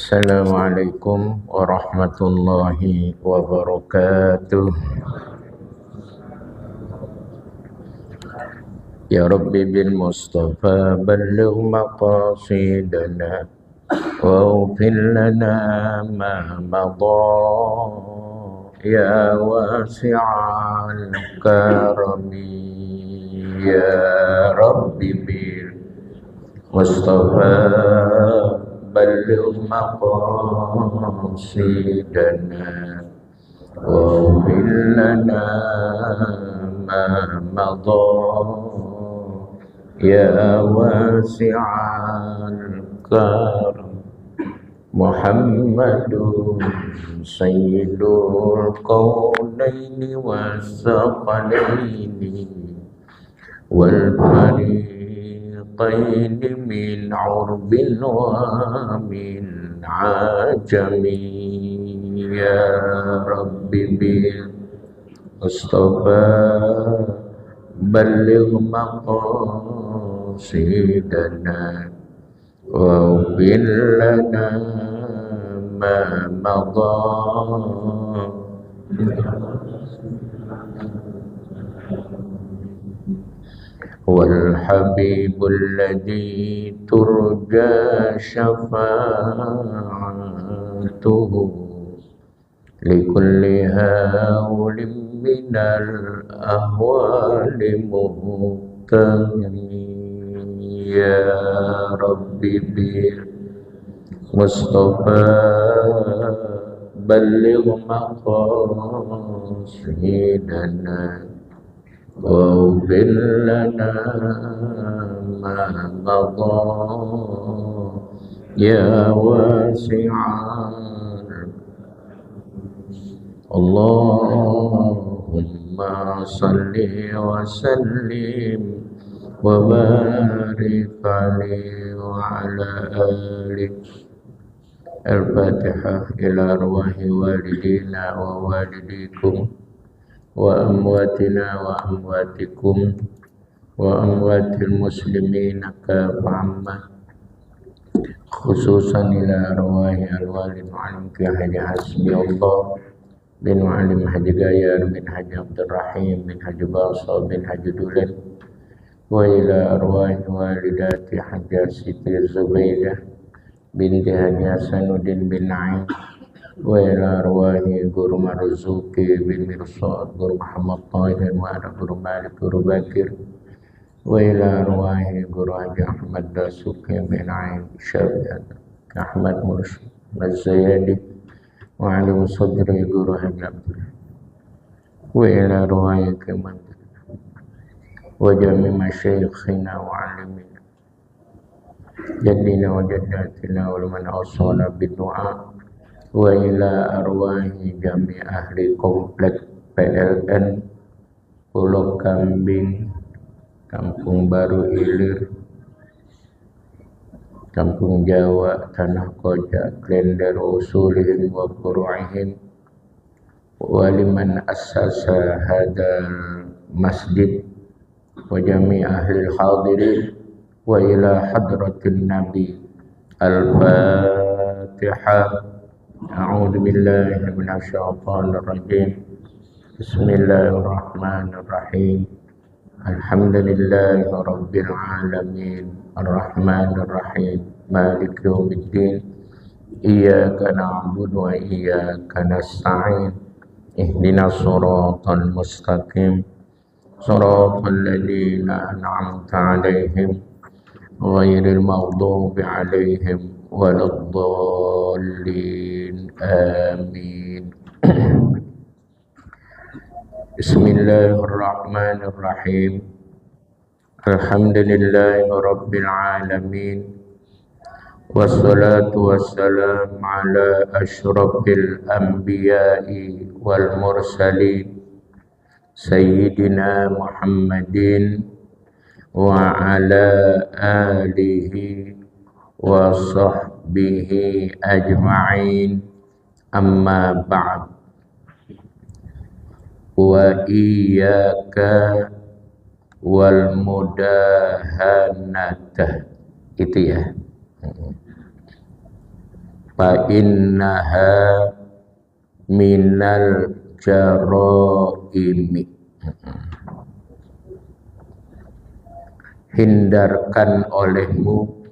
Assalamualaikum warahmatullahi wabarakatuh. Ya Rabbi bil Mustafa balligh maqasidana waghfir lana ma madha ya wasi'al karami ya Rabbi bil Mustafa balligh maqasidana waghfir lana ma madha ya wasi'al karam Muhammadun sayyidul qawlaini wassaqalaini wal fariqaini min urbin wa min ajami ya Rabbi bil Mustafa balligh maqasidana waghfir lana ma madha wal habibul ladzi turja syafa'atuhu likulli hawlin minal ahwali muhtami ya Rabbi bil Mustafa balligh maqasidana waghfir lana ma madha ya wasi'al Allahumma salli wa sallim wa barik alaihi wa ala alihi. Al-Fatihah ila arwahi walidina wa walidikum wa amwatina wa amwatikum wa amwatil muslimina kafamma khususan ila arwahi al-walid mu'alim ki haji hasbi Allah bin mu'alim haji Gayar bin haji Abdurrahim bin haji Basa bin haji Dulan wa ila arwahi walidati haji Siti Zubaidah binti Haji Hasanuddin bin Naim wa ila arwahi Guru Marzuki bin Mirsad Guru Muhammad Tahir wa ala Guru Malik Guru Bakir wa ila arwahi Guru Haji Ahmad Dasuki bin Naim Syafi'at Ahmad Mursyid Mazayadi wa ala Sadri Guru Haji Abdullah wa ila arwahi Kemal wa jami masyayikhina wa alimina jaddina wa jaddatina wa liman awsana biddu'a wa ila arwahi jami ahli komplek PLN Pulau Kambing Kampung Baru Ilir Kampung Jawa Tanah Koja Klender usulihim wa furu'ihim wa liman assasa hadal masjid wa jami ahli hadirin wa ila hadratin nabi al-fatihah. A'udzu billahi minasy syaithanir rajim. Bismillahirrahmanirrahim. Alhamdulillahi rabbil alamin. Arrahmanir rahim. Maliki yaumiddin. Iyyaka na'budu wa iyyaka nasta'in. Ihdinas siratal mustaqim. Siratal ladzina an'amta 'alaihim ghairil maghdubi 'alaihim waladdallin. Amin. Bismillahirrahmanirrahim. Alhamdulillahi rabbil alamin. Wassalatu wassalamu ala asyrafil anbiya'i wal mursalin Sayyidina Muhammadin wa ala alihi wa sahbihi ajma'in. Amma ba'd. Wa iyyaka wal mudahanatah. Itu ya. fa innaha minal jaraimi. Hindarkan olehmu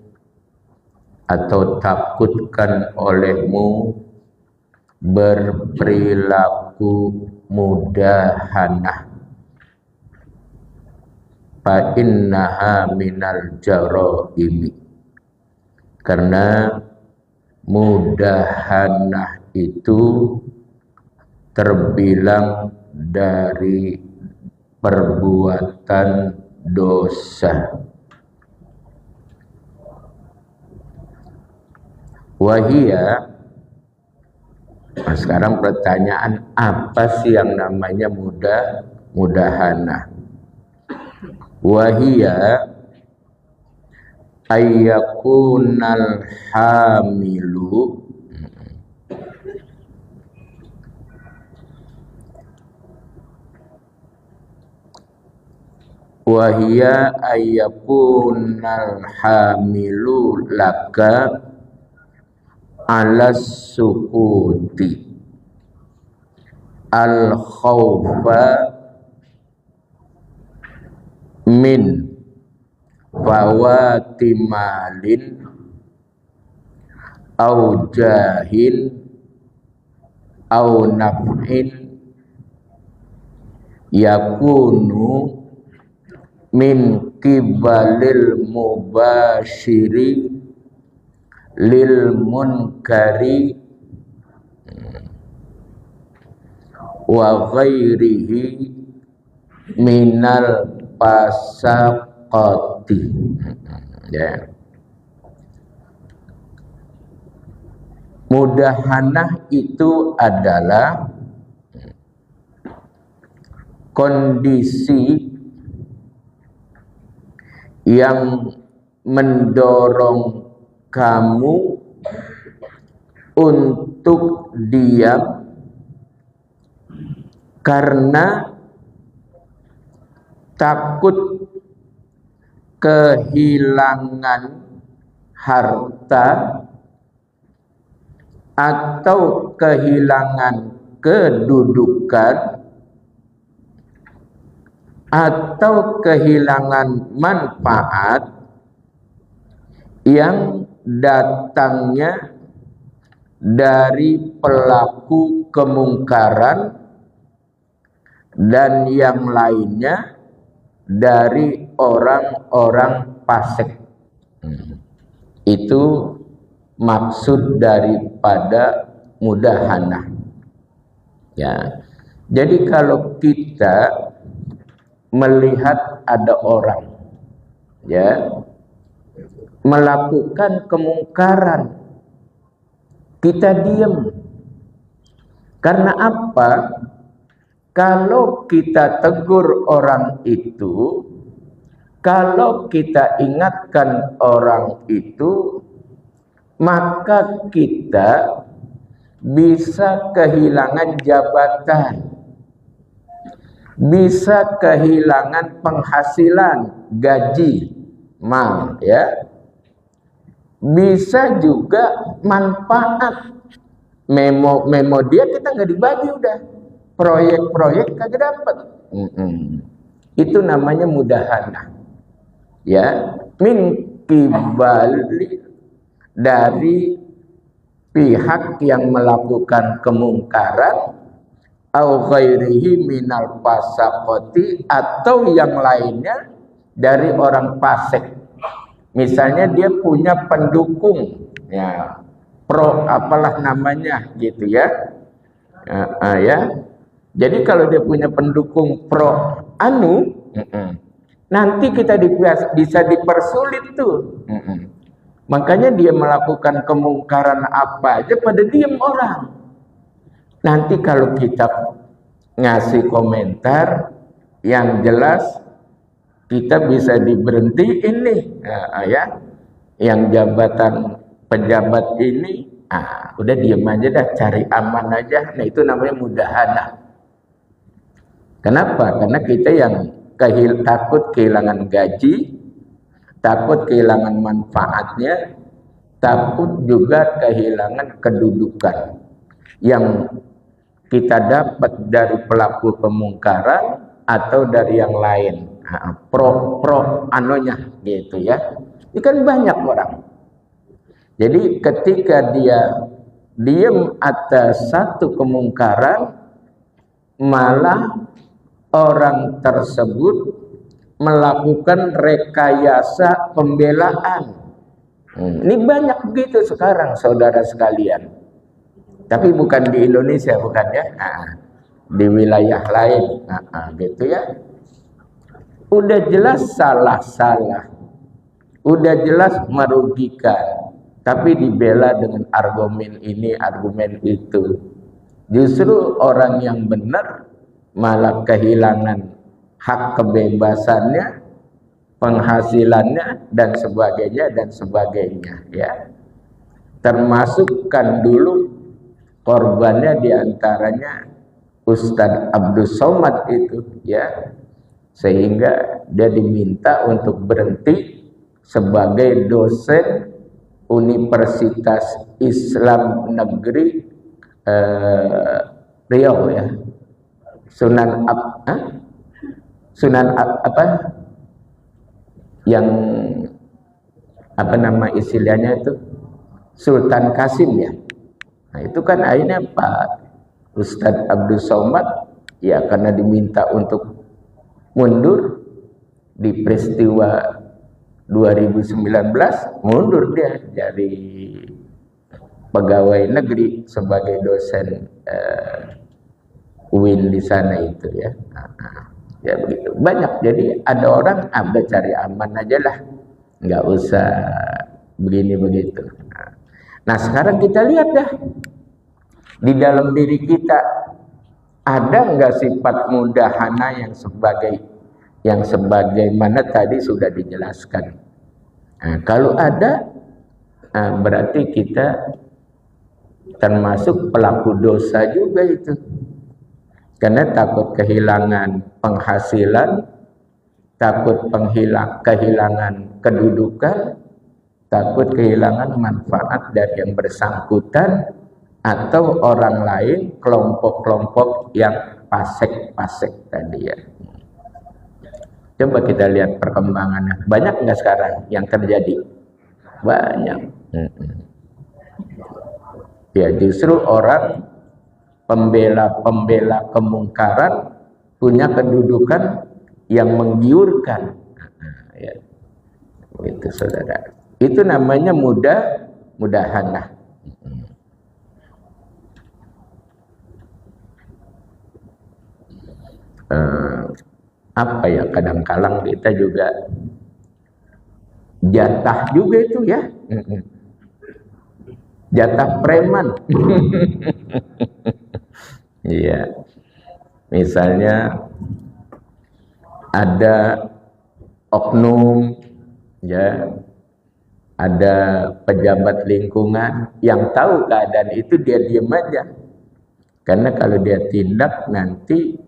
atau takutkan olehmu berperilaku mudahanah. Fa innaha minal jaraimi. Karena mudahanah itu terbilang dari perbuatan dosa. Wahia, nah sekarang pertanyaan, apa sih yang namanya mudahanah? Wahia ayyakunal hamilu wahia ayyakunal hamilu laka alas sukuti al khawfa min fawati malin au jahin au naf'in yakunu min kibalil mubashiri lil munkari wa ghairihi minal pasaqati. Ya. Mudahanah itu adalah kondisi yang mendorong kamu untuk diam karena takut kehilangan harta atau kehilangan kedudukan atau kehilangan manfaat yang datangnya dari pelaku kemungkaran dan yang lainnya dari orang-orang fasik. Itu maksud daripada mudahanah. Ya. Jadi kalau kita melihat ada orang ya melakukan kemungkaran, kita diam. Karena apa? Kalau kita tegur orang itu, kalau kita ingatkan orang itu, maka kita bisa kehilangan jabatan, bisa kehilangan penghasilan, gaji, mal, ya. Bisa juga manfaat. Memo dia kita nggak dibagi udah. Proyek-proyek kagak dapat. Itu namanya mudahanah. Ya, min kibali dari pihak yang melakukan kemungkaran au ghairihi minal fasaqati atau yang lainnya dari orang fasik. Misalnya dia punya pendukung ya, pro apalah namanya gitu ya. Ya. Jadi kalau dia punya pendukung pro anu, nanti kita bisa dipersulit tuh. Makanya dia melakukan kemungkaran apa aja pada diem orang. Nanti kalau kita ngasih komentar yang jelas, kita bisa diberhentiin nih, ya. Yang pejabat ini, udah diem aja dah, cari aman aja. Nah itu namanya mudahanah. Kenapa? Karena kita yang takut kehilangan gaji, takut kehilangan manfaatnya, takut juga kehilangan kedudukan yang kita dapat dari pelaku kemungkaran atau dari yang lain. Pro anonya gitu ya. Ini kan banyak orang. Jadi ketika dia diam atas satu kemungkaran, malah orang tersebut melakukan rekayasa pembelaan. Ini banyak begitu sekarang, saudara sekalian. Tapi bukan di Indonesia, bukan ya? Di wilayah lain, gitu ya. Udah jelas salah-salah, udah jelas merugikan, tapi dibela dengan argumen ini, argumen itu. Justru orang yang benar malah kehilangan hak kebebasannya, penghasilannya, dan sebagainya ya. Termasukkan dulu korbannya diantaranya Ustadz Abdul Somad itu ya, sehingga dia diminta untuk berhenti sebagai dosen Universitas Islam Negeri Riau ya, Sunan apa yang apa nama istilahnya itu, Sultan Kasim ya. Nah itu kan akhirnya Pak Ustadz Abdul Somad ya, karena diminta untuk mundur di peristiwa 2019, mundur dia dari pegawai negeri sebagai dosen UIN di sana itu ya. Ya begitu banyak. Jadi ada orang cari aman aja lah, nggak usah begini begitu. Nah sekarang kita lihat dah di dalam diri kita, ada nggak sifat mudahana yang sebagaimana tadi sudah dijelaskan. Nah, kalau ada, berarti kita termasuk pelaku dosa juga itu. Karena takut kehilangan penghasilan, takut kehilangan kedudukan, takut kehilangan manfaat dari yang bersangkutan, atau orang lain, kelompok-kelompok yang fasik tadi ya. Coba kita lihat perkembangannya. Banyak nggak sekarang yang terjadi? Banyak. Ya justru orang pembela kemungkaran punya kedudukan yang menggiurkan. Ya. Itu saudara. Itu namanya mudahana. Apa ya, kadang-kadang kita juga jatah juga itu ya, jatah preman. Iya, misalnya ada oknum ya, ada pejabat lingkungan yang tahu keadaan itu, dia diam aja, karena kalau dia tindak nanti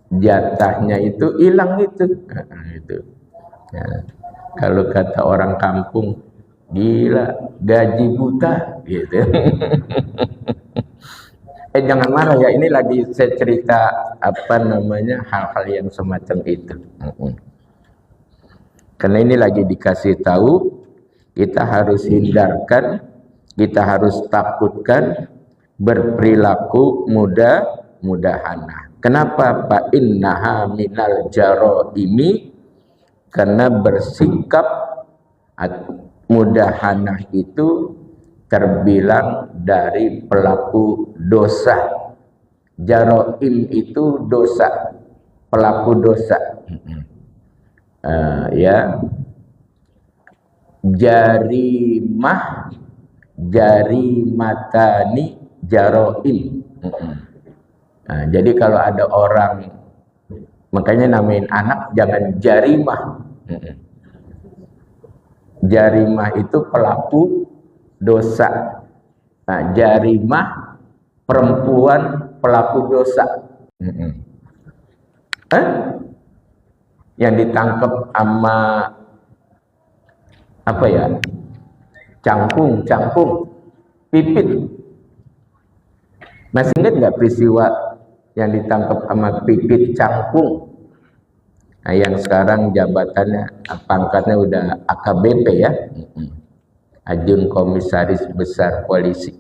jatahnya itu hilang itu. Itu. Ya. Kalau kata orang kampung, gila, gaji buta gitu. Jangan marah ya, ini lagi saya cerita hal-hal yang semacam itu. Karena ini lagi dikasih tahu, kita harus hindarkan, kita harus takutkan berperilaku mudahana. Kenapa? Fa innaha minal jaraimi, karena bersikap mudahana itu terbilang dari pelaku dosa. Jaraim itu dosa, pelaku dosa. Ya, jarimatani jaraim. Nah, jadi kalau ada orang, makanya namain anak jangan jarimah. Jarimah itu pelaku dosa. Nah, jarimah perempuan pelaku dosa. Yang ditangkap sama apa ya? Cangkung, pipit. Masih ingat nggak peristiwa yang ditangkap sama pipit cangkung? Nah, yang sekarang jabatannya, pangkatnya udah AKBP ya, Ajun Komisaris Besar Polisi,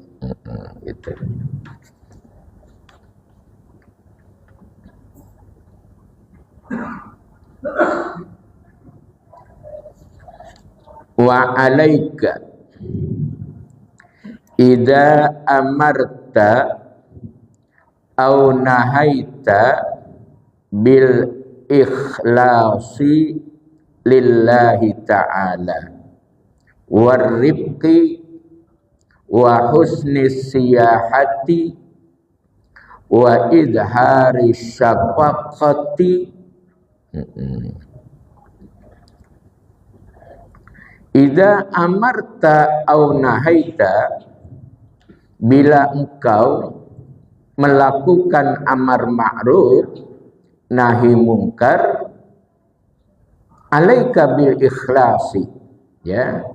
gitu. Wa alaika idza amarta au nahaita bil ikhlasi lillahi ta'ala warrifqi wa husni siyahati wa idhari syafaqati. Idza amarta au nahaita, bila engkau melakukan amar ma'ruf nahi mungkar, alaika bil ikhlasi, ya,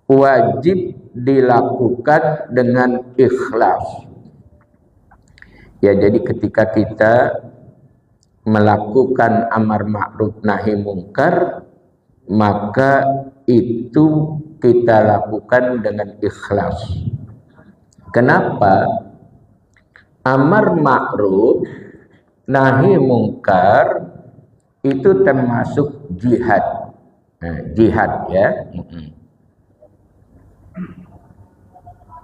wajib dilakukan dengan ikhlas. Ya, jadi ketika kita melakukan amar ma'ruf nahi mungkar, maka itu kita lakukan dengan ikhlas. Kenapa? Amar ma'ruf nahi mungkar itu termasuk jihad. Nah, jihad ya.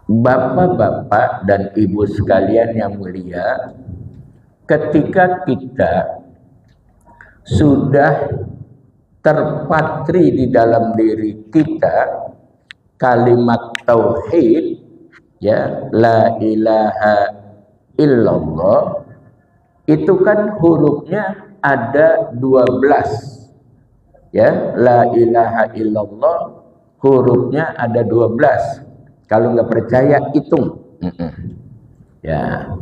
Bapak-bapak dan ibu sekalian yang mulia, ketika kita sudah terpatri di dalam diri kita kalimat tauhid, ya, la ilaha illallah, itu kan hurufnya ada 12, ya, la ilaha illallah hurufnya ada 12. Kalau nggak percaya hitung. Ya.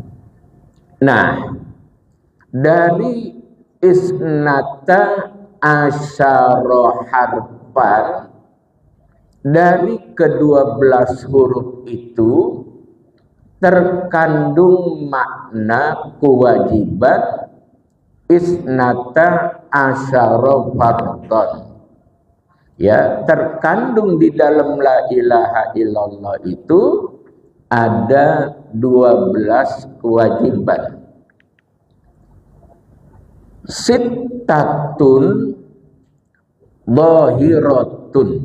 Nah, dari isnata asyara harfan, dari ke-12 huruf itu terkandung makna kewajiban isnata asyara fardhan. Ya, terkandung di dalam la ilaha illallah itu ada 12 kewajiban. Sittatun dhahiratun,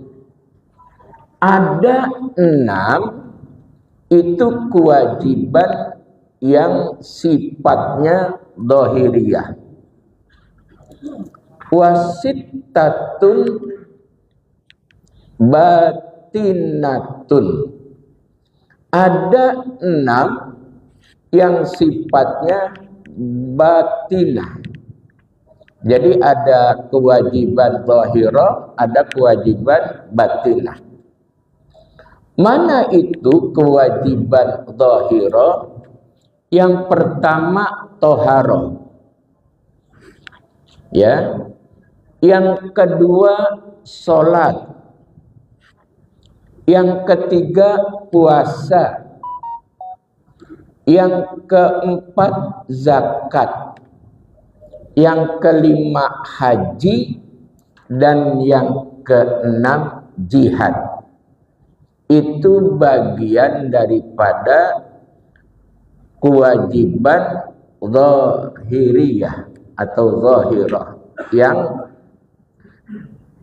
ada 6 itu kewajiban yang sifatnya dhahiriyah. Wasittatun batinatun, ada 6 yang sifatnya batinah. Jadi ada kewajiban zahirah, ada kewajiban batinah. Mana itu kewajiban zahirah? Yang pertama toharoh, ya. Yang kedua sholat. Yang ketiga puasa. Yang keempat zakat. Yang kelima haji. Dan yang keenam jihad. Itu bagian daripada kewajiban zahiriyah atau zahirah yang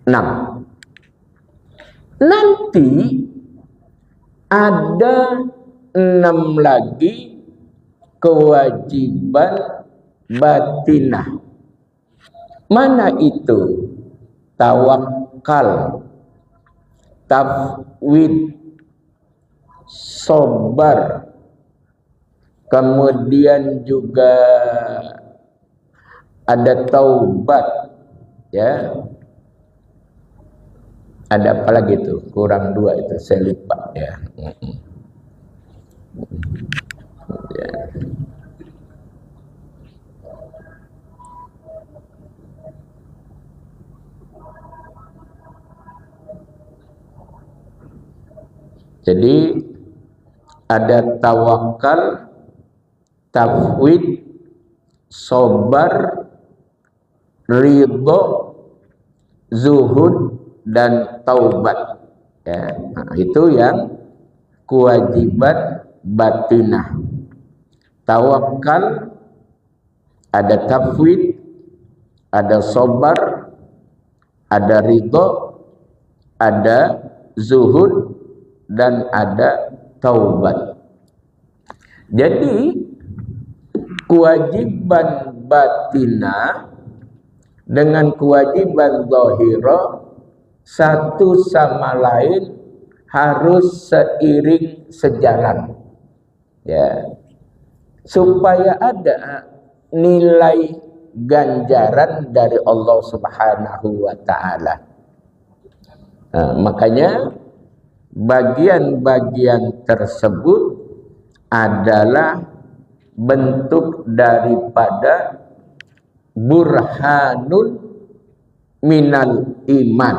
6. Nanti ada 6 lagi kewajiban batinah. Mana itu? Tawakal, tafwid, sabar, kemudian juga ada taubat, ya. Ada apa lagi itu? Kurang 2 itu, saya lupa ya. Ya. Jadi ada tawakal, tafwid, sabar, ridho, zuhud, dan taubat. Ya, nah, itu yang kewajiban batinah. Tawakal, ada tafwid, ada sabar, ada ridho, ada zuhud, dan ada taubat. Jadi kewajiban batinah dengan kewajiban zahira satu sama lain harus seiring sejalan, ya, supaya ada nilai ganjaran dari Allah Subhanahu wa Ta'ala. Nah, makanya bagian-bagian tersebut adalah bentuk daripada burhanun minal iman,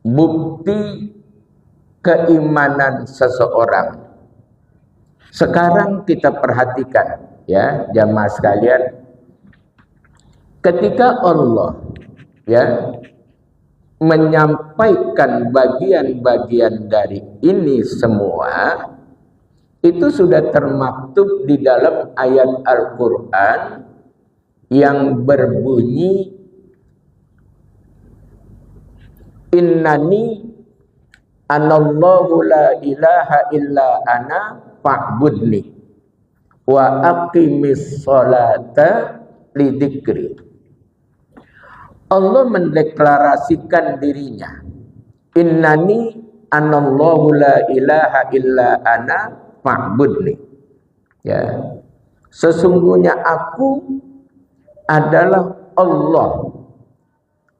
bukti keimanan seseorang. Sekarang kita perhatikan, ya jamaah sekalian, ketika Allah ya menyampaikan bagian-bagian dari ini semua, itu sudah termaktub di dalam ayat Al-Quran yang berbunyi innani anallahu la ilaha illa ana fa'budni wa aqimis sholata lidzikri. Allah mendeklarasikan dirinya, innani anallahu la ilaha illa ana fa'budni. Ya, sesungguhnya aku adalah Allah.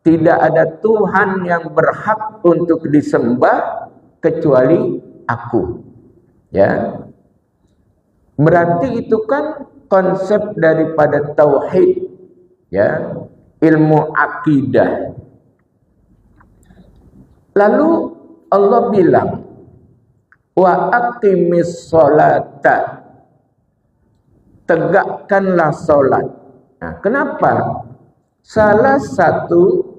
Tidak ada Tuhan yang berhak untuk disembah kecuali aku. Ya. Berarti itu kan konsep daripada tauhid, ya, ilmu akidah. Lalu Allah bilang, wa aqimis sholata, tegakkanlah salat. Nah, kenapa? Salah satu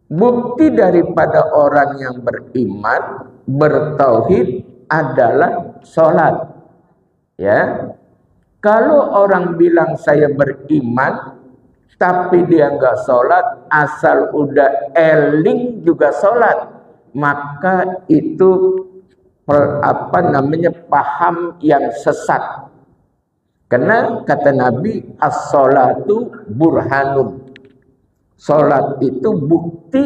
bukti daripada orang yang beriman, bertauhid adalah salat. Ya. Kalau orang bilang saya beriman tapi dia enggak salat, asal udah eling juga salat, maka itu paham yang sesat. Karena kata Nabi, as-salatu burhanun. Salat itu bukti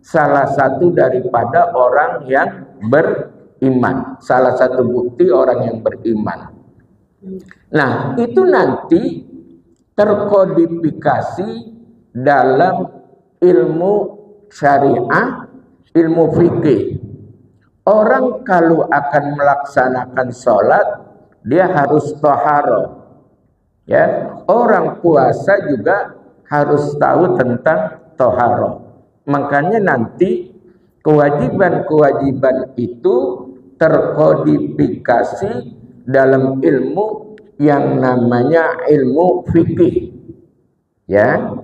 salah satu daripada orang yang beriman. Salah satu bukti orang yang beriman. Nah, itu nanti terkodifikasi dalam ilmu syariah, ilmu fikih. Orang kalau akan melaksanakan sholat, dia harus toharo. Ya, orang puasa juga harus tahu tentang toharo. Makanya nanti kewajiban-kewajiban itu terkodifikasi dalam ilmu yang namanya ilmu fikih. Ya,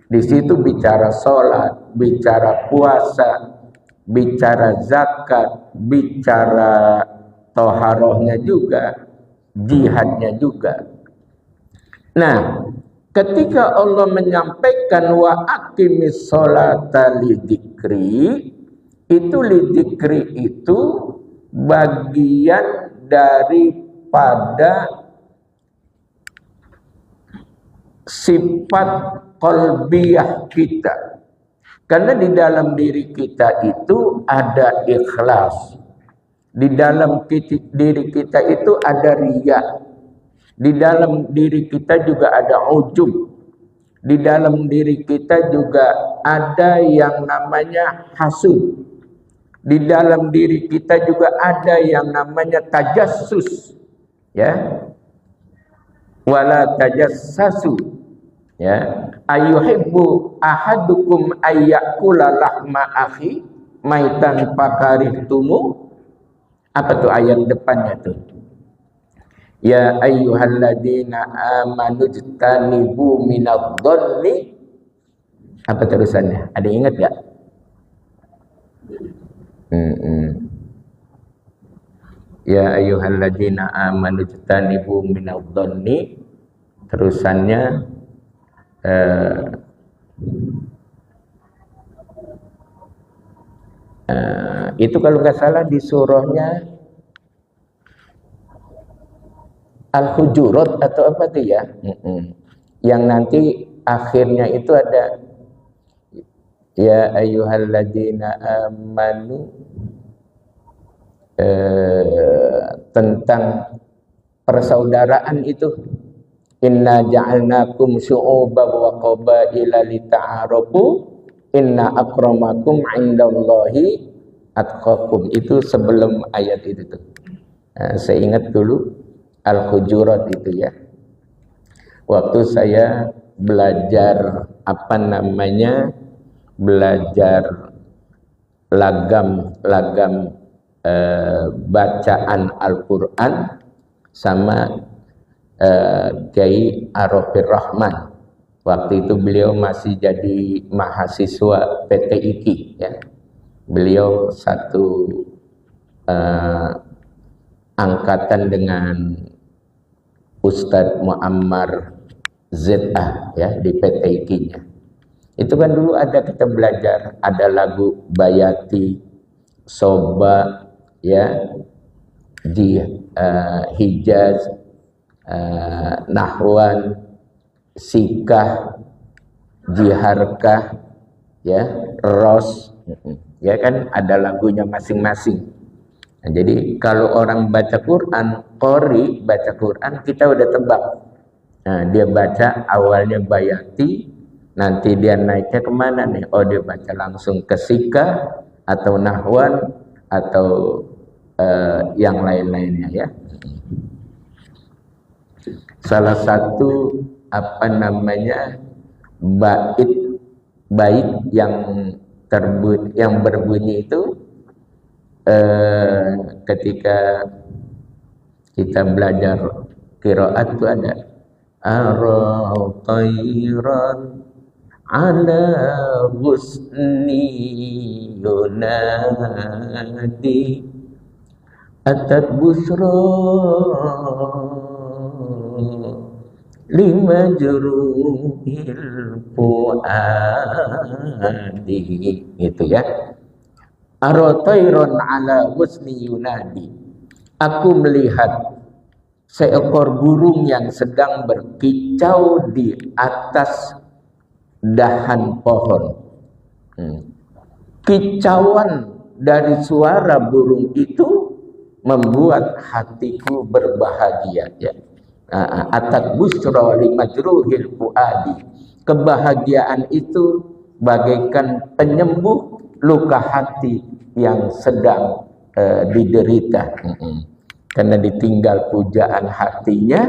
di situ bicara sholat, bicara puasa, bicara zakat, bicara toharohnya juga, jihadnya juga. Nah, ketika Allah menyampaikan wa aqimis sholata lidzikri, itu lidzikri itu bagian daripada sifat qalbiyah kita. Karena di dalam diri kita itu ada ikhlas. Di dalam diri kita itu ada riya. Di dalam diri kita juga ada ujub. Di dalam diri kita juga ada yang namanya hasud. Di dalam diri kita juga ada yang namanya tajassus. Ya. Wala tajassasu. Ya. Ayuhibbu ahadukum ayyakula lahma akhi maitan fakarihtumu. Apa tuh ayat depannya tuh? Ya ayyuhalladzina amanu jtanibu minadh-dhanni. Apa terusannya? Ada yang ingat gak? Ya ayyuhalladzina amanu jtanibu minadh-dhanni. Terusannya itu kalau nggak salah di surahnya Al-Hujurat atau apa tuh ya? Yang nanti akhirnya itu ada ya ayyuhalladzina amanu, tentang persaudaraan itu, inna ja'alnakum syu'uban wa qabaila lita'arafu inna akramakum 'indallahi atqakum. Itu sebelum ayat itu tuh. Saya ingat dulu Al-Hujurat itu ya. Waktu saya belajar belajar lagam bacaan Al-Quran sama Kiai Arifur Rahman. Waktu itu beliau masih jadi mahasiswa PTIQ ya. Beliau satu angkatan dengan Ustadz Muammar ZA ya di PTIQ-nya. Itu kan dulu ada kita belajar, ada lagu Bayati, Soba ya, di Hijaz, Nahwan, Sikah, Jiharkah ya, Ros ya kan, ada lagunya masing-masing. Nah, jadi kalau orang baca Quran, qori baca Quran, kita udah tebak. Nah, dia baca awalnya Bayati, nanti dia naiknya kemana nih? Oh, dia baca langsung ke Sikah atau Nahwan atau yang lain-lainnya ya. Salah satu bait yang berbunyi itu ketika kita belajar qiraat itu ada ar-tayran ala husni yunadi atat busra lima juruhil fuadi, gitu ya. Ar-tayran ala husni yunadi. Aku melihat seekor burung yang sedang berkicau di atas dahan pohon. Kicauan dari suara burung itu membuat hatiku berbahagia ya. Atat busra li majruhil fuadi. Kebahagiaan itu bagaikan penyembuh luka hati yang sedang diderita. Karena ditinggal pujaan hatinya,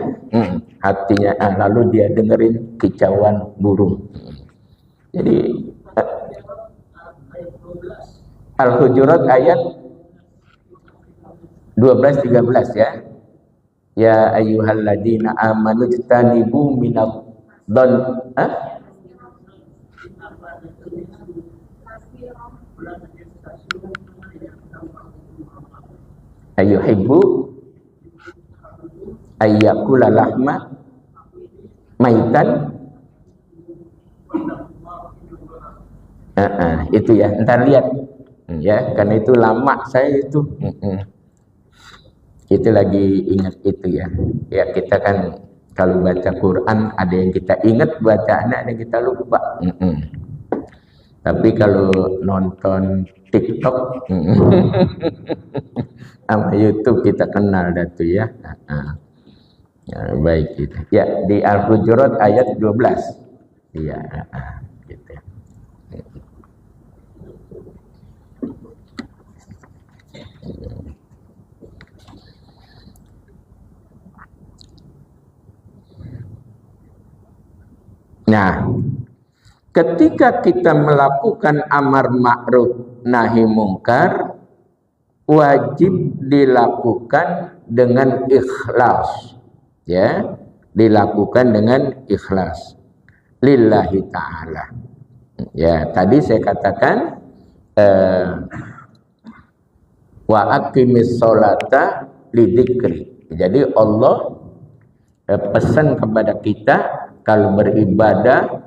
lalu dia dengerin kicauan burung. Jadi Al-Hujurat ayat 12-13 ya. Ya ayyuhalladzina amanu jtanibu minadh-dhanni. Ayyuhibbu ayyakula lahma maitan. Itu ya, ntar lihat ya, karena itu lama saya itu. Itu lagi ingat itu ya. Ya kita kan kalau baca Quran ada yang kita ingat bacaannya, ada yang kita lupa. Tapi kalau nonton TikTok sama YouTube kita kenal dah tuh ya. Ya, baik gitu. Ya, di Al-Hujurat ayat 12. Iya, gitu. Nah, ketika kita melakukan amar ma'ruf nahi mungkar, wajib dilakukan dengan ikhlas, ya, dilakukan dengan ikhlas lillahi ta'ala. Ya, tadi saya katakan wa aqimis sholata lidzikri. Jadi Allah pesan kepada kita kalau beribadah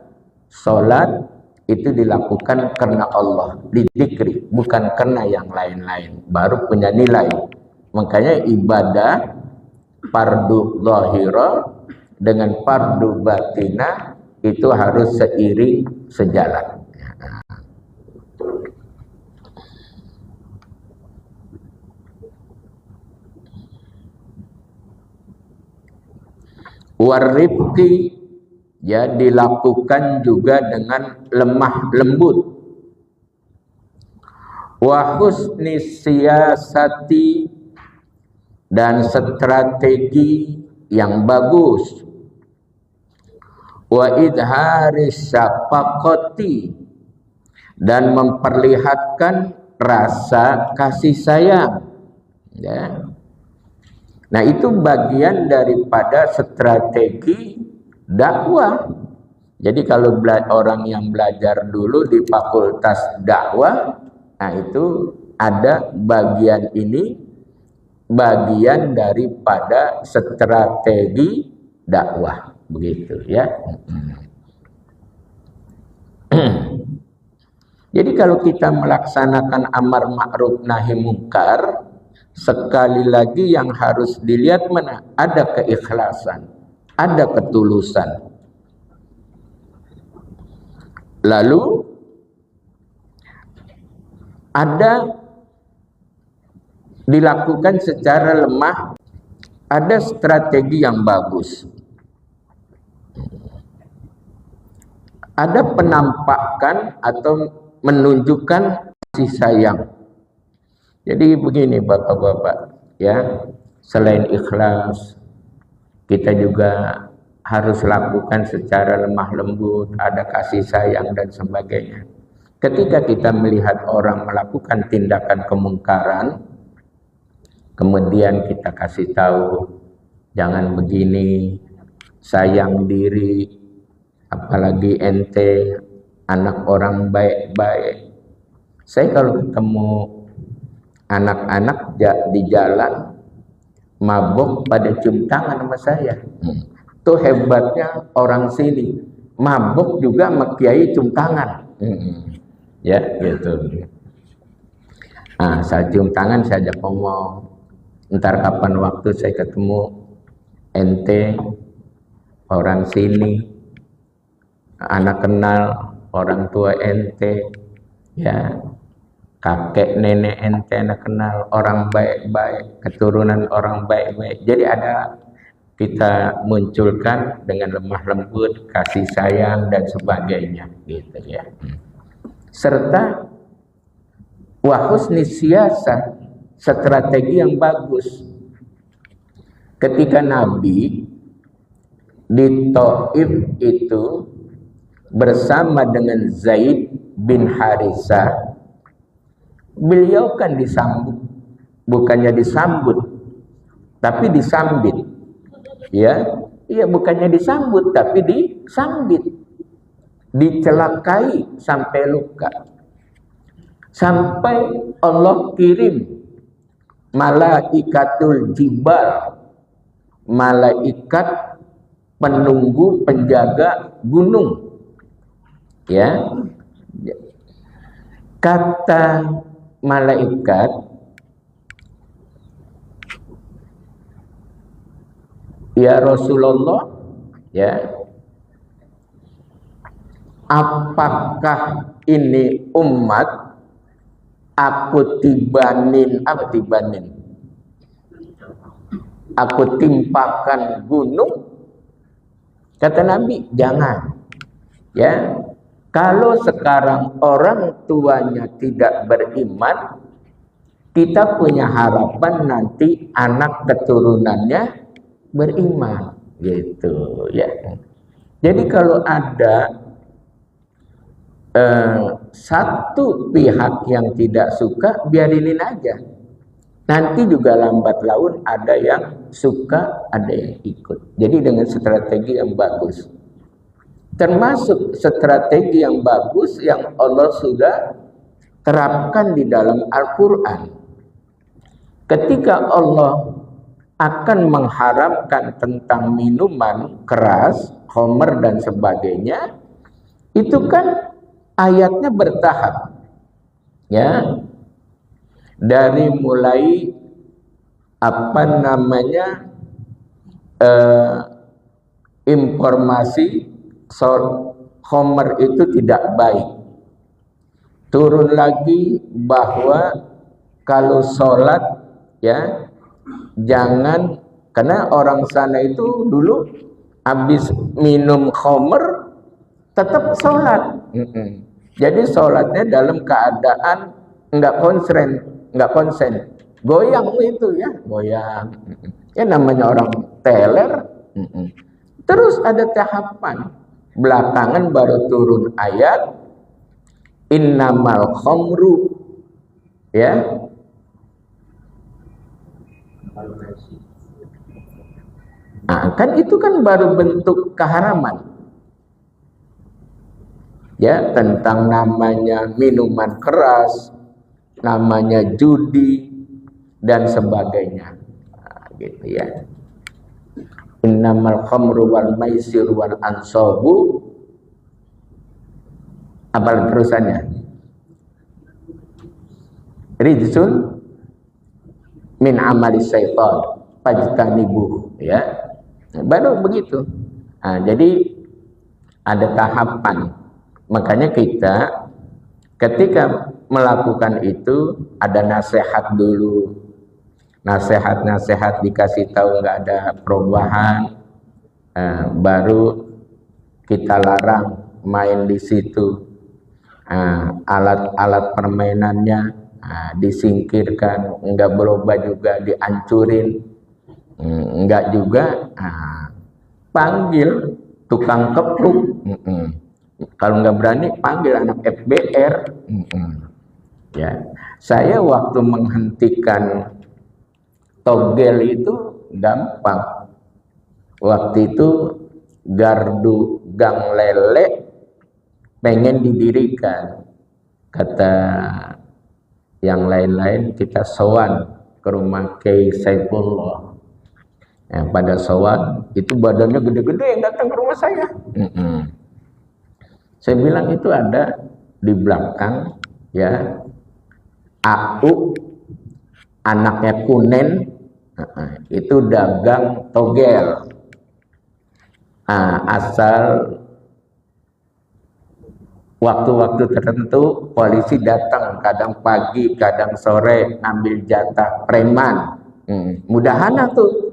salat itu dilakukan karena Allah, lidzikri, bukan karena yang lain-lain, baru punya nilai. Makanya ibadah fardu zahira dengan fardu batinah itu harus seiring sejalan. Warifqi, ya, dilakukan juga dengan lemah lembut. Wa husni siyasati, dan strategi yang bagus. Wa idhari syafaqati, dan memperlihatkan rasa kasih sayang, ya. Nah, itu bagian daripada strategi dakwah. Jadi kalau orang yang belajar dulu di fakultas dakwah, nah itu ada bagian ini, bagian daripada strategi dakwah, begitu ya. Jadi kalau kita melaksanakan amar ma'ruf nahi mungkar, sekali lagi yang harus dilihat mana? Ada keikhlasan, ada ketulusan. Lalu ada dilakukan secara lemah, ada strategi yang bagus. Ada penampakan atau menunjukkan kasih sayang. Jadi begini Bapak-bapak, ya, selain ikhlas, kita juga harus lakukan secara lemah lembut, ada kasih sayang dan sebagainya. Ketika kita melihat orang melakukan tindakan kemungkaran, kemudian kita kasih tahu, jangan begini, sayang diri, apalagi ente anak orang baik-baik. Saya kalau ketemu anak-anak di jalan mabuk pada cium tangan sama saya. Itu hebatnya orang sini, mabuk juga sama kiai cium tangan. Ya, gitu. Nah, saya cium tangan, saya ajak ngomong, ntar kapan waktu saya ketemu ente orang sini, anak kenal orang tua ente, ya, kakek nenek ente anak kenal orang baik-baik, keturunan orang baik-baik. Jadi ada kita munculkan dengan lemah lembut, kasih sayang dan sebagainya, gitu ya. Serta wa husni siyasah, strategi yang bagus. Ketika Nabi di Thaif itu bersama dengan Zaid bin Harisah, beliau kan disambut, bukannya disambut, tapi disambit. Ya, iya, bukannya disambut, tapi disambit, dicelakai sampai luka, sampai Allah kirim malaikatul jibal, malaikat penunggu penjaga gunung. Ya, kata malaikat, ya Rasulullah, ya, apakah ini umat aku tibanin, apa tibanin? Aku timpakan gunung? Kata Nabi, jangan. Ya, kalau sekarang orang tuanya tidak beriman, kita punya harapan nanti anak keturunannya beriman, gitu ya. Jadi kalau ada satu pihak yang tidak suka, biarinin aja. Nanti juga lambat laun ada yang suka, ada yang ikut. Jadi dengan strategi yang bagus. Termasuk strategi yang bagus yang Allah sudah terapkan di dalam Al-Quran. Ketika Allah akan mengharamkan tentang minuman keras, khamr dan sebagainya, itu kan ayatnya bertahap. Ya. Dari mulai informasi khamr itu tidak baik. Turun lagi bahwa kalau sholat ya jangan, karena orang sana itu dulu habis minum khamr tetap sholat. Jadi sholatnya dalam keadaan nggak konsen, goyang itu ya, goyang. Ya namanya orang teler. Terus ada tahapan, belakangan baru turun ayat innamal khamru, ya. Nah, kan itu kan baru bentuk keharaman. Ya, tentang namanya minuman keras, namanya judi dan sebagainya. Nah, gitu ya. Innamal khamru wal maisir wal ansabu, apa terusannya? Rijsun min amali syaitan fajtanibuh, ya. Baru begitu. Nah, jadi ada tahapan. Makanya kita ketika melakukan itu ada nasihat dulu. Nasihat dikasih tahu nggak ada perubahan, baru kita larang main di situ. Alat-alat permainannya disingkirkan, nggak berubah juga dihancurin, nggak juga panggil tukang kepruk. Kalau nggak berani panggil anak FBR. Ya, saya waktu menghentikan togel itu gampang. Waktu itu gardu Gang Lele pengen didirikan, kata yang lain-lain kita sowan ke rumah Kiai Saifullah. Pada sowan itu badannya gede-gede yang datang ke rumah saya. Saya bilang itu ada di belakang ya AU, anaknya Kunen, itu dagang togel. Asal waktu-waktu tertentu polisi datang, kadang pagi, kadang sore, ngambil jatah preman. Mudahana tuh.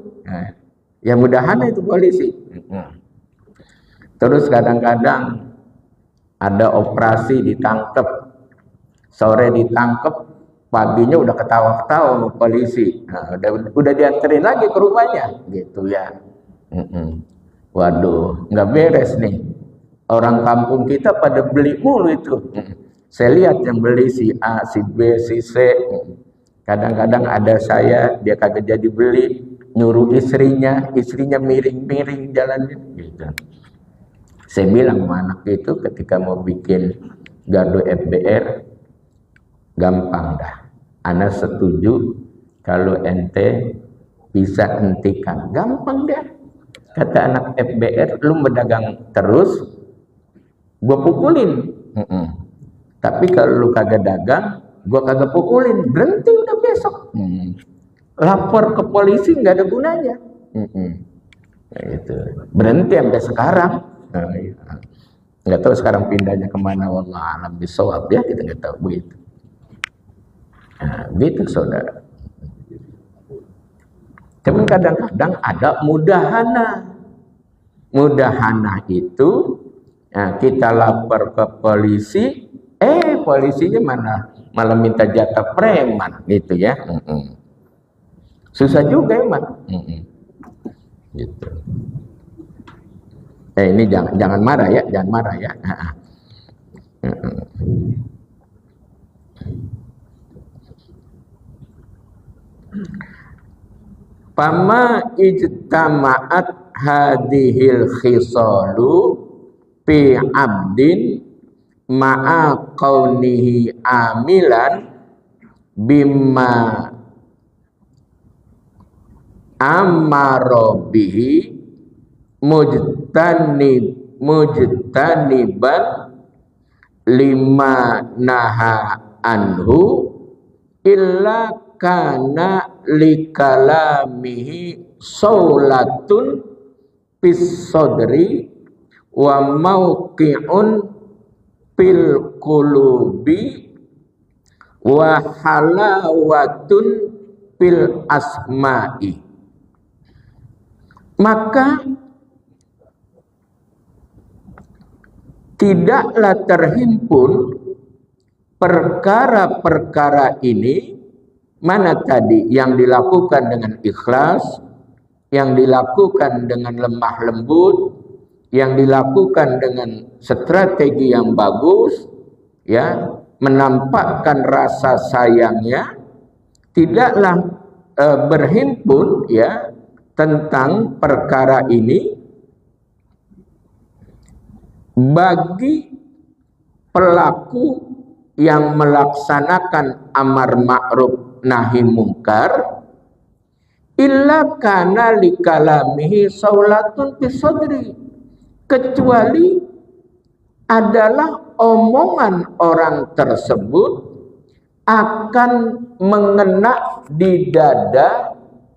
Ya mudahana itu polisi. Terus kadang-kadang ada operasi ditangkep, sore ditangkep, paginya udah ketawa-ketawa sama polisi. Udah dianterin lagi ke rumahnya, gitu ya. Waduh, nggak beres nih. Orang kampung kita pada beli mulu itu. Saya lihat yang beli si A, si B, si C. Kadang-kadang ada saya, dia kagak jadi beli, nyuruh istrinya miring-miring jalannya. Gitu. Saya bilang sama anak itu ketika mau bikin gardu FBR, gampang dah. Ana setuju kalau ente bisa hentikan, gampang dah. Kata anak FBR, lu berdagang terus, gua pukulin. Tapi kalau lu kagak dagang, gua kagak pukulin, berhenti udah besok. Lapor ke polisi nggak ada gunanya. Gitu. Berhenti sampai sekarang. Nggak tahu sekarang pindahnya kemana, wallah alam bisawab ya, kita nggak tahu begitu. Gitu saudara. Cuman kadang-kadang ada mudahana. Mudahana itu kita lapor ke polisi, polisinya malah minta jatah preman, gitu ya. Susah juga emang. Gitu. Ini jangan marah ya, jangan marah ya. Pama ijtama'at hadhil khisalu fi abdin ma'a kaunihi amilan bimma amara bihi mujtaniban lima naha anhu illa kana likalamihi saulatun fis sadri wa mauqi'un fil qulubi wa halawatun fil asma'i. Maka tidaklah terhimpun perkara-perkara ini, mana tadi yang dilakukan dengan ikhlas, yang dilakukan dengan lemah lembut, yang dilakukan dengan strategi yang bagus, ya, menampakkan rasa sayangnya, tidaklah berhimpun, ya, tentang perkara ini bagi pelaku yang melaksanakan amar ma'ruf nahi mungkar illa kana likalamihi saulatun fi sadri, kecuali adalah omongan orang tersebut akan mengena di dada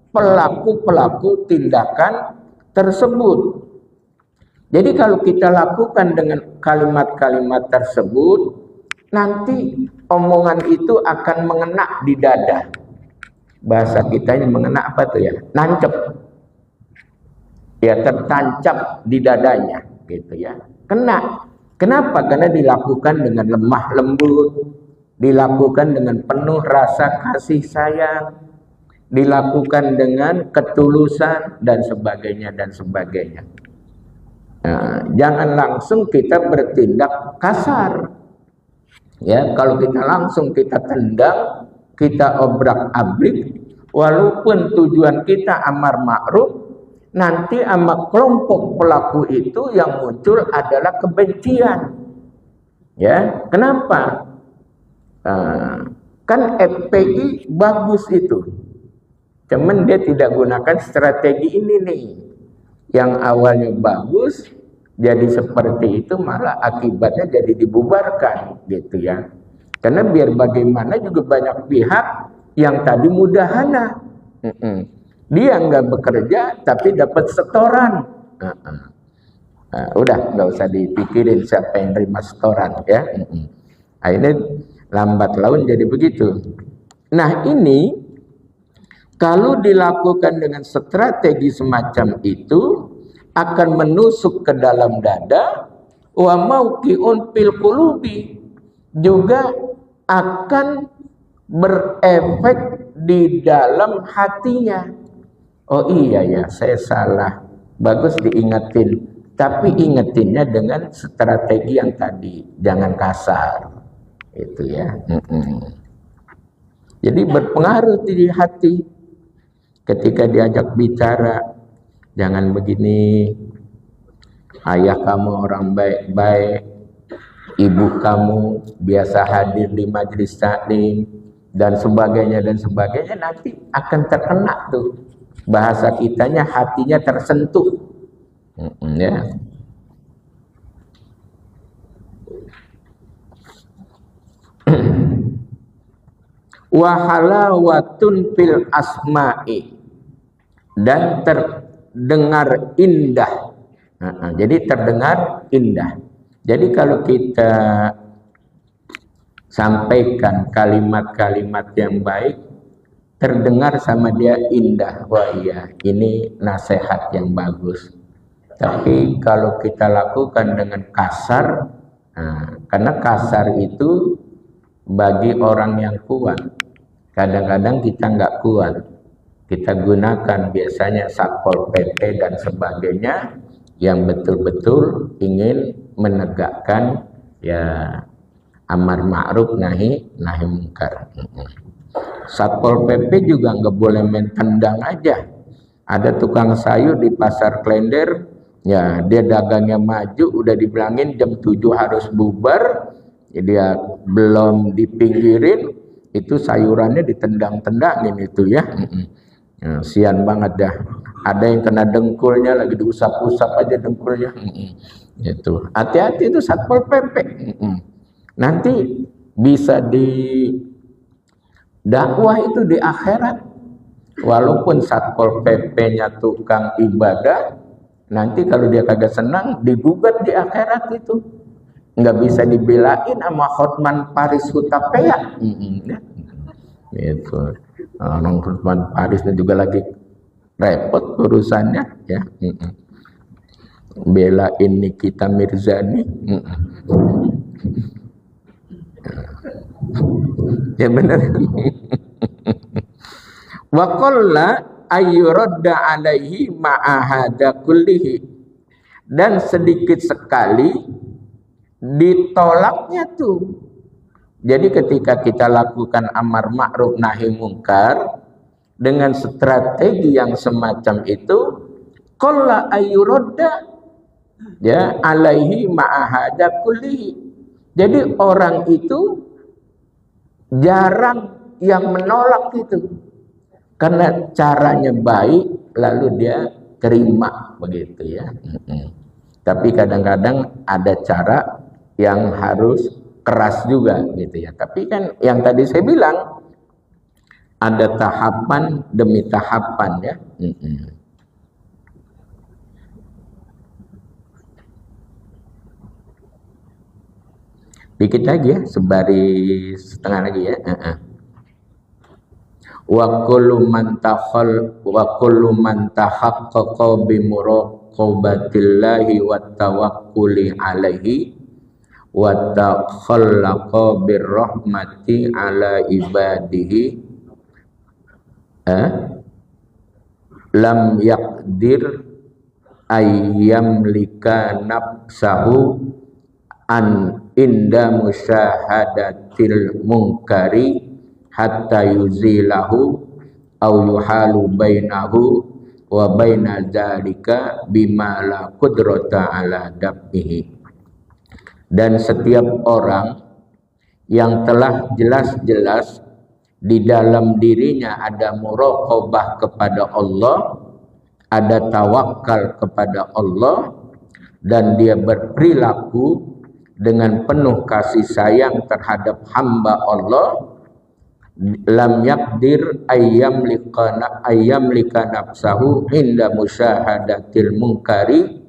pelaku-pelaku tindakan tersebut. Jadi kalau kita lakukan dengan kalimat-kalimat tersebut, nanti omongan itu akan mengena di dada. Bahasa kitanya mengena apa tuh ya? Nancep. Ya, tertancap di dadanya gitu ya. Kena. Kenapa? Karena dilakukan dengan lemah lembut, dilakukan dengan penuh rasa kasih sayang, dilakukan dengan ketulusan dan sebagainya dan sebagainya. Nah, jangan langsung kita bertindak kasar. Ya, kalau kita langsung kita tendang, kita obrak-abrik, walaupun tujuan kita amar ma'ruf, nanti sama kelompok pelaku itu yang muncul adalah kebencian. Ya, kenapa? Kan FPI bagus itu. Cuman dia tidak gunakan strategi ini nih. Yang awalnya bagus, jadi seperti itu malah akibatnya jadi dibubarkan gitu ya. Karena biar bagaimana juga banyak pihak yang tadi mudahana. Dia nggak bekerja tapi dapat setoran. Udah nggak usah dipikirin siapa yang terima setoran ya. Akhirnya lambat laun jadi begitu. Nah ini kalau dilakukan dengan strategi semacam itu akan menusuk ke dalam dada, wa mauqi'un fil qulubi, juga akan berefek di dalam hatinya. Oh iya ya, saya salah. Bagus diingetin, tapi ingetinnya dengan strategi yang tadi, jangan kasar. Itu ya. Jadi berpengaruh di hati. Ketika diajak bicara, jangan begini, ayah kamu orang baik-baik, ibu kamu biasa hadir di majelis taklim, dan sebagainya, nanti akan terkena tuh. Bahasa kitanya hatinya tersentuh. Ya. Wahalawatun fil asma'i, dan terdengar indah. Jadi terdengar indah. Jadi kalau kita sampaikan kalimat-kalimat yang baik, terdengar sama dia indah. Wah iya, ini nasihat yang bagus. Tapi kalau kita lakukan dengan kasar, karena kasar itu bagi orang yang kuat. Kadang-kadang kita nggak kuat. Kita gunakan biasanya Satpol PP dan sebagainya yang betul-betul ingin menegakkan ya amar ma'ruf nahi mungkar. Satpol PP juga nggak boleh main tendang aja. Ada tukang sayur di pasar Klender, ya dia dagangnya maju, udah dibilangin jam 7 harus bubar, ya dia belum dipinggirin, itu sayurannya ditendang-tendangin itu ya. Ya, sian banget dah. Ada yang kena dengkulnya lagi diusap-usap aja dengkulnya. Itu hati-hati itu Satpol PP. Nanti bisa di dakwah itu di akhirat. Walaupun Satpol PP-nya tukang ibadah, nanti kalau dia kagak senang digugat di akhirat itu. Nggak bisa dibelain sama Hotman Paris Hutapea. Itu. Orang Hotman Parisnya juga lagi repot urusannya ya. Belain Nikita Mirzani. Ya benar. Wa qalla ayyuradda alaihi ma'ahada kullihi, dan sedikit sekali ditolaknya tuh. Jadi ketika kita lakukan amar ma'ruf nahi mungkar dengan strategi yang semacam itu, qalla ayyuradda ya alaihi ma'ahada kullihi. Jadi orang itu jarang yang menolak itu. Karena caranya baik, lalu dia terima begitu ya. Tapi kadang-kadang ada cara yang harus keras juga gitu ya. Tapi kan yang tadi saya bilang ada tahapan demi tahapan ya. Dikit lagi ya, sebaris setengah lagi ya. Wa kullu man tahaqqaqa bi muraqabatillahi wa tawakkuli alaihi wa takhallaqa bir rahmati ala ibadihi lam yaqdir ayyamlika nafsahu an inda musyahadatil munkari hatta yuzilahu au yuhalu bainahu wa baina dzalika bima la qudrata ala daf'ihi. Dan setiap orang yang telah jelas-jelas di dalam dirinya ada muraqabah kepada Allah, ada tawakal kepada Allah, dan dia berperilaku dengan penuh kasih sayang terhadap hamba Allah, lam yakdir ayyamlika nafsahu inda musyahadatil munkari,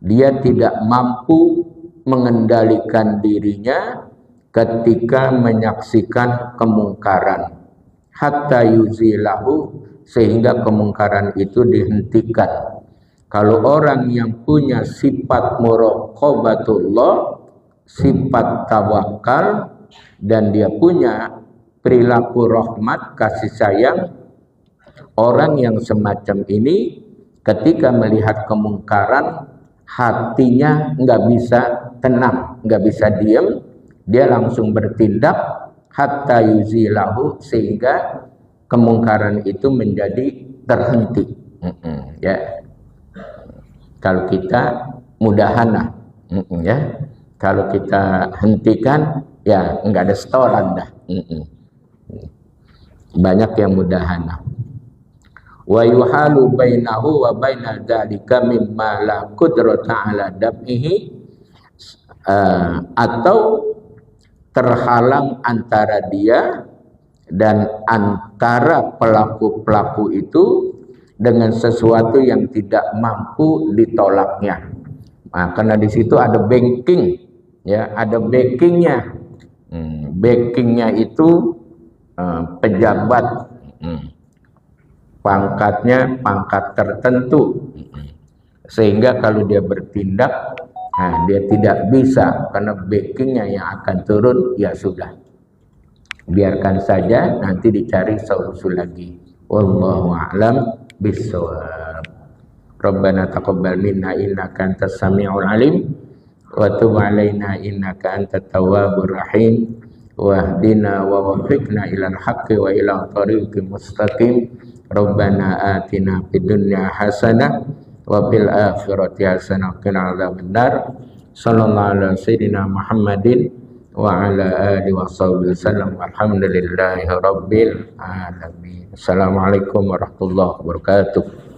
dia tidak mampu mengendalikan dirinya ketika menyaksikan kemungkaran, hatta yuzilahu, sehingga kemungkaran itu dihentikan. Kalau orang yang punya sifat muraqabatullah, sifat tawakal, dan dia punya perilaku rahmat, kasih sayang, orang yang semacam ini ketika melihat kemungkaran, hatinya nggak bisa tenang, nggak bisa diam, dia langsung bertindak hatta yuzilahu, sehingga kemungkaran itu menjadi terhenti. Ya, kalau kita mudahana, ya, kalau kita hentikan, ya nggak ada setoran dah. Banyak yang mudahana. Wa yuhalu bainahu wa baina dzalika mimma la qudrata ala daf'ihi, atau terhalang antara dia dan antara pelaku-pelaku itu dengan sesuatu yang tidak mampu ditolaknya. Nah, karena di situ ada backing, ya, ada backingnya. Backingnya itu pejabat, pangkatnya pangkat tertentu, sehingga kalau dia bertindak, nah, dia tidak bisa karena backingnya yang akan turun. Ya sudah, biarkan saja, nanti dicari solusi lagi. Wallahu a'lam bishawab. Rabbana taqabbal minna innaka antas samiul alim wa tub alaina innaka antat tawwabur rahim. wahdina wa waffiqna ilal haqqi wa ila tariqi mustaqim. Rabbana atina fid dunya hasanah wa fil akhirati hasanah wa qina adzabannar. Sallallahu ala sayyidina Muhammadin wa ala alihi wa sahbihi wasallam. Alhamdulillahi rabbil alamin. Assalamualaikum warahmatullahi wabarakatuh.